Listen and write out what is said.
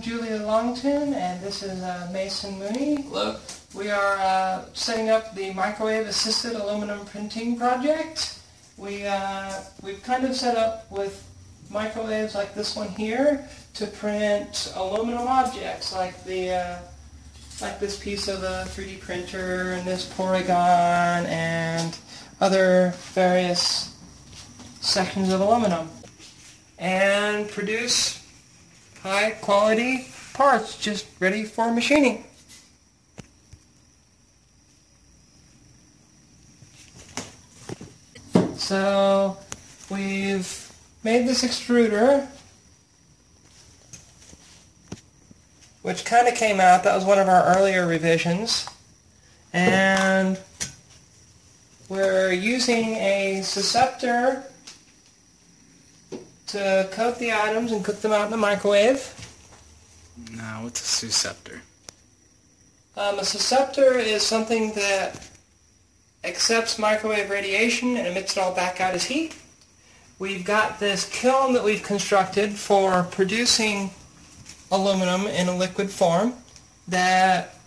Julia Longton, and this is Mason Mooney. Hello. We are setting up the microwave-assisted aluminum printing project. We've kind of set up with microwaves like this one here to print aluminum objects like this piece of a 3D printer and this Porygon and other various sections of aluminum, and produce high quality parts just ready for machining. So we've made this extruder, which kind of came out. That was one of our earlier revisions. And we're using a susceptor to coat the items and cook them out in the microwave. Now, what's a susceptor? A susceptor is something that accepts microwave radiation and emits it all back out as heat. We've got this kiln that we've constructed for producing aluminum in a liquid form that